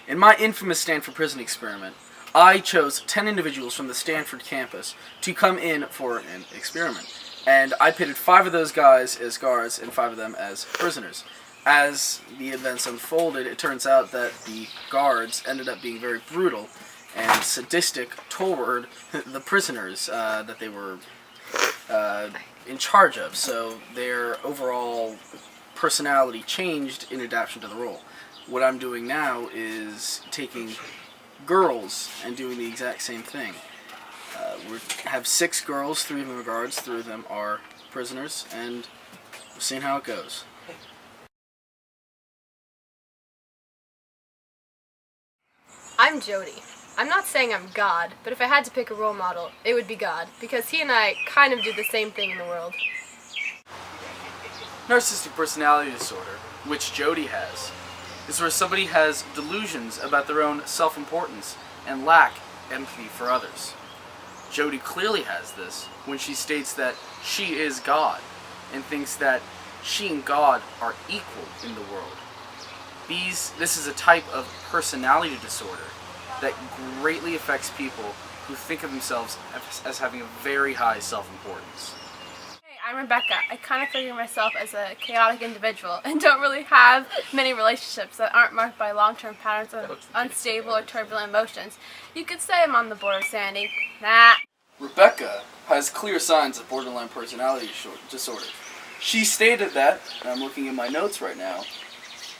In my infamous Stanford prison experiment, I chose 10 individuals from the Stanford campus to come in for an experiment. And I pitted 5 of those guys as guards and 5 of them as prisoners. As the events unfolded, it turns out that the guards ended up being very brutal and sadistic toward the prisoners that they were in charge of. So their overall personality changed in adaptation to the role. What I'm doing now is taking girls and doing the exact same thing. We have 6 girls, 3 of them are guards, 3 of them are prisoners, and we're seeing how it goes. I'm Jody. I'm not saying I'm God, but if I had to pick a role model, it would be God, because he and I kind of do the same thing in the world. Narcissistic personality disorder, which Jody has, is where somebody has delusions about their own self-importance and lack empathy for others. Jody clearly has this when she states that she is God and thinks that she and God are equal in the world. This is a type of personality disorder that greatly affects people who think of themselves as having a very high self-importance. Hey, I'm Rebecca. I kind of figure myself as a chaotic individual and don't really have many relationships that aren't marked by long-term patterns of unstable or turbulent emotions. You could say I'm on the border, Sandy. Nah. Rebecca has clear signs of borderline personality disorder. She stated that, and I'm looking at my notes right now,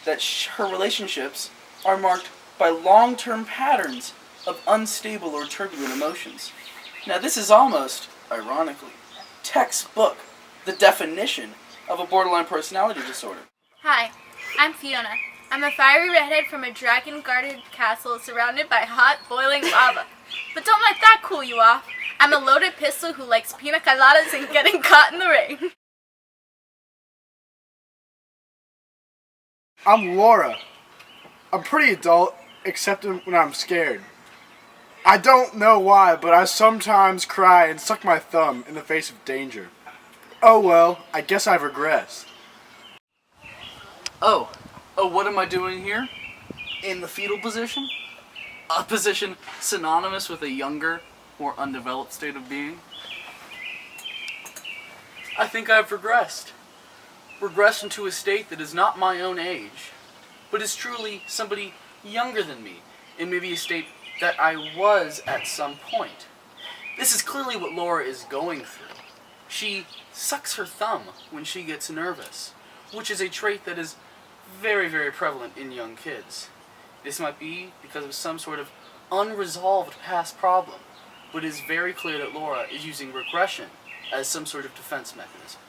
that her relationships are marked by long-term patterns of unstable or turbulent emotions. Now this is almost, ironically, textbook the definition of a borderline personality disorder. Hi, I'm Fiona. I'm a fiery redhead from a dragon-guarded castle surrounded by hot, boiling lava. But don't let that cool you off. I'm a loaded pistol who likes pina coladas and getting caught in the rain. I'm Laura. I'm pretty adult, except when I'm scared. I don't know why, but I sometimes cry and suck my thumb in the face of danger. Oh well, I guess I've regressed. Oh, what am I doing here? In the fetal position? A position synonymous with a younger, more undeveloped state of being? I think I've regressed. Regressed into a state that is not my own age, but is truly somebody younger than me, in maybe a state that I was at some point. This is clearly what Laura is going through. She sucks her thumb when she gets nervous, which is a trait that is very, very prevalent in young kids. This might be because of some sort of unresolved past problem, but it is very clear that Laura is using regression as some sort of defense mechanism.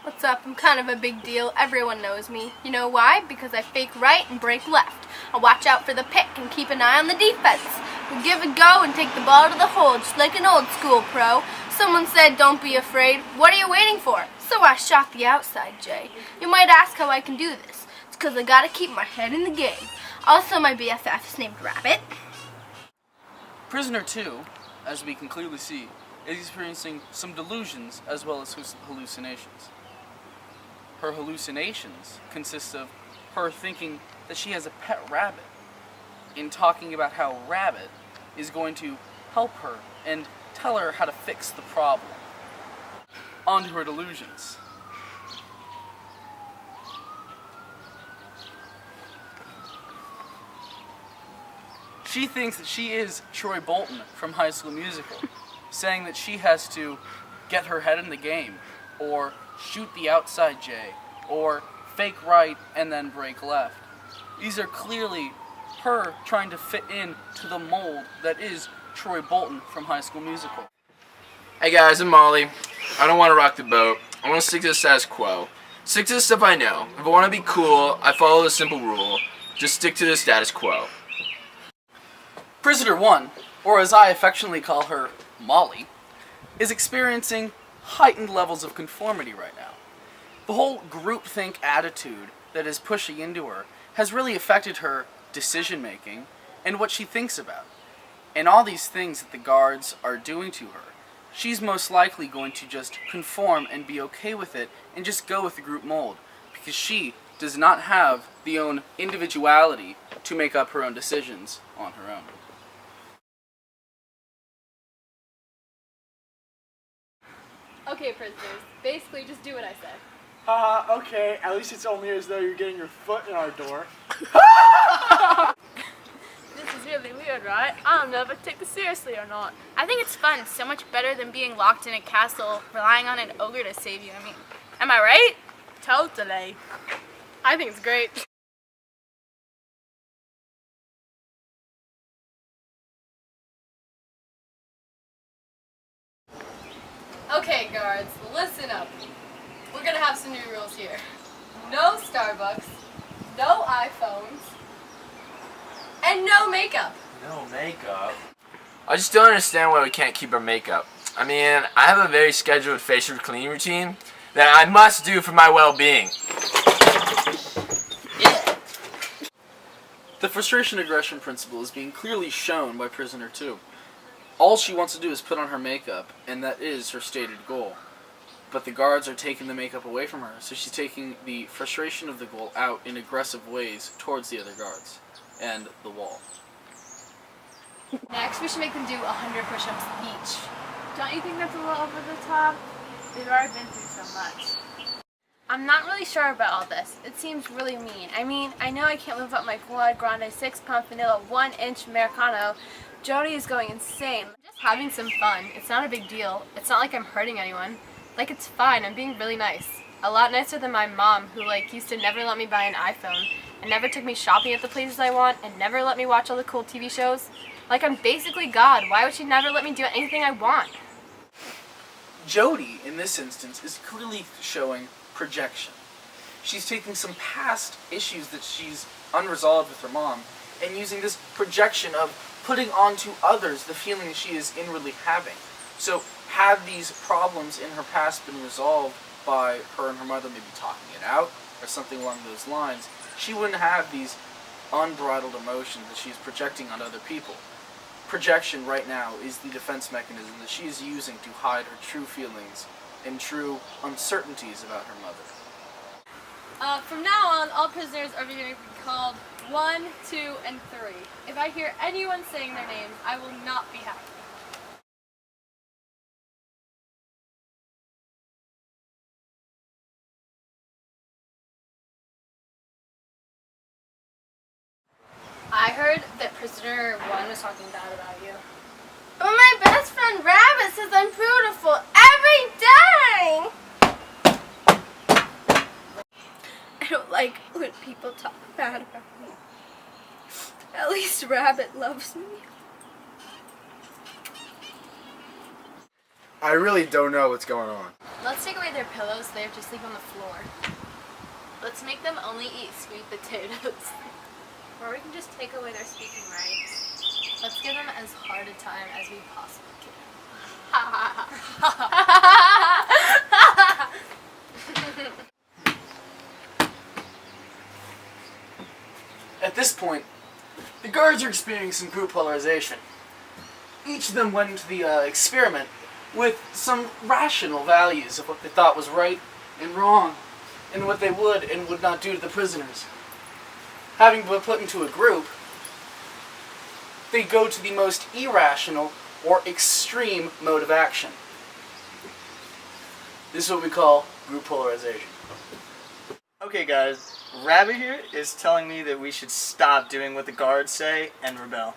What's up? I'm kind of a big deal. Everyone knows me. You know why? Because I fake right and break left. I watch out for the pick and keep an eye on the defense. We give a go and take the ball to the hole just like an old school pro. Someone said, don't be afraid. What are you waiting for? So I shot the outside, Jay. You might ask how I can do this. It's because I gotta keep my head in the game. Also, my BFF is named Rabbit. Prisoner 2, as we can clearly see, is experiencing some delusions as well as hallucinations. Her hallucinations consist of her thinking that she has a pet rabbit, in talking about how Rabbit is going to help her and tell her how to fix the problem. On to her delusions. She thinks that she is Troy Bolton from High School Musical, saying that she has to get her head in the game, or shoot the outside J, or fake right and then break left. These are clearly her trying to fit in to the mold that is Troy Bolton from High School Musical. Hey guys, I'm Molly. I don't want to rock the boat. I want to stick to the status quo. Stick to the stuff I know. If I want to be cool, I follow the simple rule. Just stick to the status quo. Prisoner 1, or as I affectionately call her, Molly, is experiencing heightened levels of conformity right now. The whole groupthink attitude that is pushing into her has really affected her decision-making and what she thinks about. And all these things that the guards are doing to her, she's most likely going to just conform and be okay with it and just go with the group mold, because she does not have the own individuality to make up her own decisions on her own. Okay, prisoners. Basically, just do what I say. Okay, at least it's only as though you're getting your foot in our door. This is really weird, right? I don't know if I take this seriously or not. I think it's fun. So much better than being locked in a castle, relying on an ogre to save you. I mean, am I right? Totally. I think it's great. Okay, guards, listen up. We're gonna have some new rules here. No Starbucks, no iPhones, and no makeup. No makeup? I just don't understand why we can't keep our makeup. I mean, I have a very scheduled facial cleaning routine that I must do for my well-being. The frustration aggression principle is being clearly shown by prisoner 2. All she wants to do is put on her makeup, and that is her stated goal. But the guards are taking the makeup away from her, so she's taking the frustration of the goal out in aggressive ways towards the other guards and the wall. Next, we should make them do 100 push-ups each. Don't you think that's a little over the top? They've already been through so much. I'm not really sure about all this. It seems really mean. I mean, I know I can't live up my quad grande 6-pump vanilla 1-inch Americano. Jody is going insane. I'm just having some fun. It's not a big deal. It's not like I'm hurting anyone. Like, it's fine. I'm being really nice. A lot nicer than my mom, who, used to never let me buy an iPhone, and never took me shopping at the places I want, and never let me watch all the cool TV shows. Like, I'm basically God. Why would she never let me do anything I want? Jody, in this instance, is clearly showing projection. She's taking some past issues that she's unresolved with her mom and using this projection of putting onto others the feeling that she is inwardly having. So, had these problems in her past been resolved by her and her mother maybe talking it out or something along those lines, she wouldn't have these unbridled emotions that she's projecting on other people. Projection right now is the defense mechanism that she is using to hide her true feelings and true uncertainties about her mother. From now on, all prisoners are going to be called 1, 2, and 3. If I hear anyone saying their names, I will not be happy. I heard that prisoner 1 was talking bad about you. But my best friend Rabbit says I'm beautiful every day! I don't like when people talk bad about me. At least Rabbit loves me. I really don't know what's going on. Let's take away their pillows so they have to sleep on the floor. Let's make them only eat sweet potatoes. Or we can just take away their speaking rights. Let's give them as hard a time as we possibly can. At this point, the guards are experiencing group polarization. Each of them went into the experiment with some rational values of what they thought was right and wrong, and what they would and would not do to the prisoners. Having been put into a group, they go to the most irrational or extreme mode of action. This is what we call group polarization. Okay guys, Rabbit here is telling me that we should stop doing what the guards say and rebel.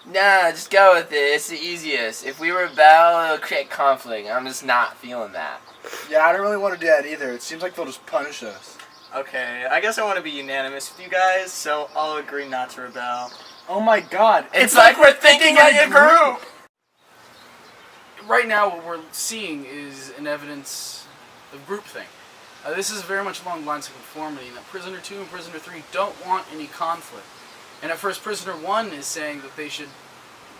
Nah, just go with it. It's the easiest. If we rebel, it'll create conflict. I'm just not feeling that. Yeah, I don't really want to do that either. It seems like they'll just punish us. Okay, I guess I want to be unanimous with you guys, so I'll agree not to rebel. Oh my god. It's like we're thinking like a group! Right now, what we're seeing is an evidence of groupthink. This is very much along the lines of conformity, that prisoner 2 and prisoner 3 don't want any conflict. And at first, prisoner 1 is saying that they should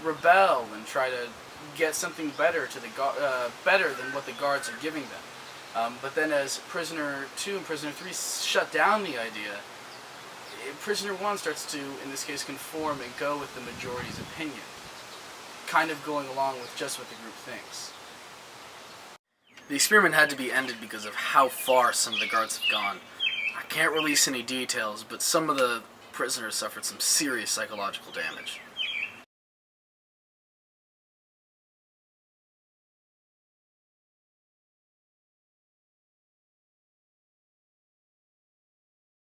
rebel and try to get something better to the better than what the guards are giving them. But then as prisoner 2 and prisoner 3 shut down the idea, prisoner 1 starts to, in this case, conform and go with the majority's opinion, kind of going along with just what the group thinks. The experiment had to be ended because of how far some of the guards have gone. I can't release any details, but some of the prisoners suffered some serious psychological damage.